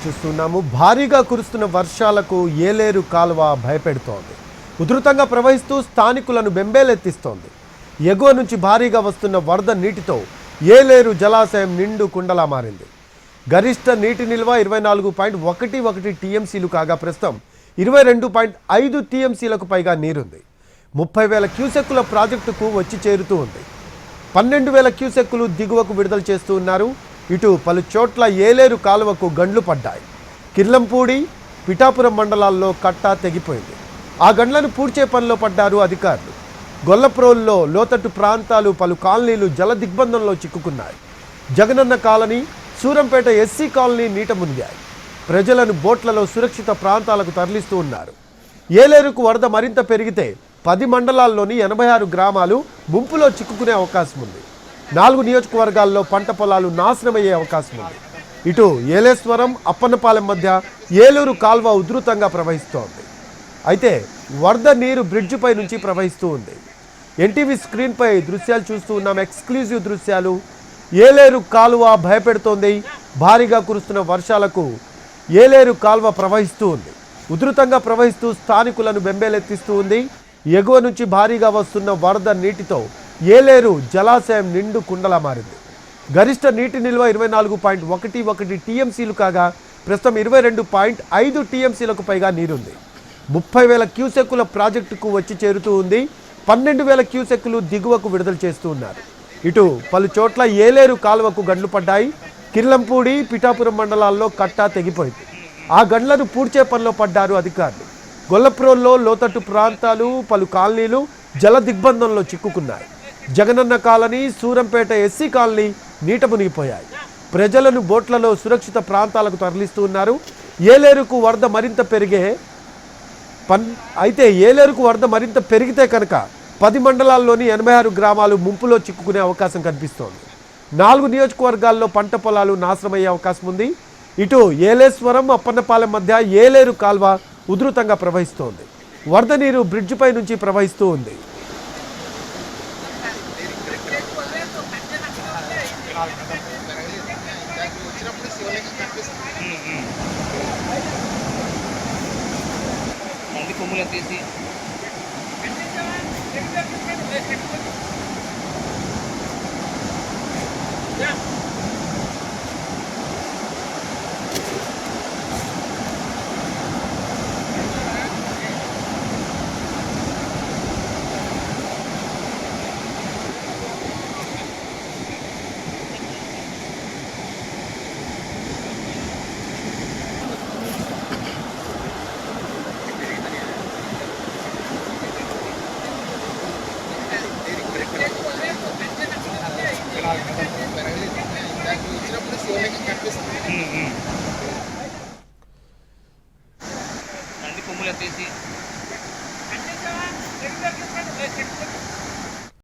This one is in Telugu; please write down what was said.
చూస్తున్నాము. భారీగా కురుస్తున్న వర్షాలకు ఏలేరు కాలువ భయపెడుతోంది. ఉధృతంగా ప్రవహిస్తూ స్థానికులను బెంబేలెత్తిస్తోంది. ఎగువ నుంచి భారీగా వస్తున్న వరద నీటితో ఏలేరు జలాశయం నిండు కుండలా మారింది. గరిష్ట నీటి నిల్వ 24.11 టీఎంసీలు కాగా ప్రస్తుతం 22.5 టీఎంసీలకు పైగా నీరుంది. 30,000 క్యూసెక్కుల ప్రాజెక్టుకు వచ్చి చేరుతూ ఉంది. 12,000 క్యూసెక్కులు దిగువకు విడుదల చేస్తూ ఉన్నారు. ఇటు పలు చోట్ల ఏలేరు కాలువకు గండ్లు పడ్డాయి. కిర్లంపూడి, పిఠాపురం మండలాల్లో కట్ట తెగిపోయింది. ఆ గండ్లను పూడ్చే పనిలో పడ్డారు అధికారులు. గొల్లప్రోల్లో లోతట్టు ప్రాంతాలు, పలు కాలనీలు జల దిగ్బంధంలో చిక్కుకున్నాయి. Jagananna colony, Surampeta SC colony నీట మునిగాయి. ప్రజలను బోట్లలో సురక్షిత ప్రాంతాలకు తరలిస్తూ ఉన్నారు. ఏలేరుకు వరద మరింత పెరిగితే 10 మండలాల్లోని 86 గ్రామాలు ముంపులో చిక్కుకునే అవకాశం ఉంది. 4 నియోజకవర్గాల్లో పంట పొలాలు నాశనమయ్యే అవకాశం ఉంది. ఇటు ఏలేశ్వరం, అప్పన్నపాలెం మధ్య ఏలూరు కాల్వ ఉధృతంగా ప్రవహిస్తోంది. అయితే వరద నీరు బ్రిడ్జిపై నుంచి ప్రవహిస్తూ ఉంది. ఎన్టీవీ స్క్రీన్పై దృశ్యాలు చూస్తూ ఉన్నాం. ఎక్స్క్లూజివ్ దృశ్యాలు. ఏలేరు కాలువ భయపెడుతోంది. భారీగా కురుస్తున్న వర్షాలకు ఏలేరు కాల్వ ప్రవహిస్తూ ఉంది. ఉధృతంగా ప్రవహిస్తూ స్థానికులను బెంబేలెత్తిస్తూ ఉంది. ఎగువ నుంచి భారీగా వస్తున్న వరద నీటితో ఏలేరు జలాశయం నిండు కుండలా మారింది. గరిష్ట నీటి నిల్వ 24.11 టీఎంసీలు కాగా ప్రస్తుతం 22.5 టీఎంసీలకు పైగా నీరుంది. 30,000 క్యూసెక్కుల ప్రాజెక్టుకు వచ్చి చేరుతూ ఉంది. 12,000 క్యూసెక్కులు దిగువకు విడుదల చేస్తూ ఉన్నారు. ఇటు పలు చోట్ల ఏలేరు కాలువకు గండ్లు పడ్డాయి. కిర్లంపూడి, పిఠాపురం మండలాల్లో కట్ట తెగిపోయింది. ఆ గండ్లను పూడ్చే పనిలో పడ్డారు అధికారులు. గొల్లప్రోల్లో లోతట్టు ప్రాంతాలు, పలు కాలనీలు జల దిగ్బంధంలో చిక్కుకున్నాయి. Jagananna colony, Surampeta SC colony నీట మునిగిపోయాయి. ప్రజలను బోట్లలో సురక్షిత ప్రాంతాలకు తరలిస్తూ ఉన్నారు. ఏలేరుకు వరద మరింత పెరిగితే కనుక 10 మండలాల్లోని 86 గ్రామాలు ముంపులో చిక్కుకునే అవకాశం కనిపిస్తోంది. 4 నియోజకవర్గాల్లో పంట పొలాలు నాశనమయ్యే అవకాశం ఉంది. ఇటు ఏలేశ్వరం, అప్పన్నపాలెం మధ్య ఏలేరు కాల్వ ఉధృతంగా ప్రవహిస్తోంది. వరద నీరు బ్రిడ్జిపై నుంచి ప్రవహిస్తూ ఉంది. కొమ్ములు తీసి కొమ్ములు తీసి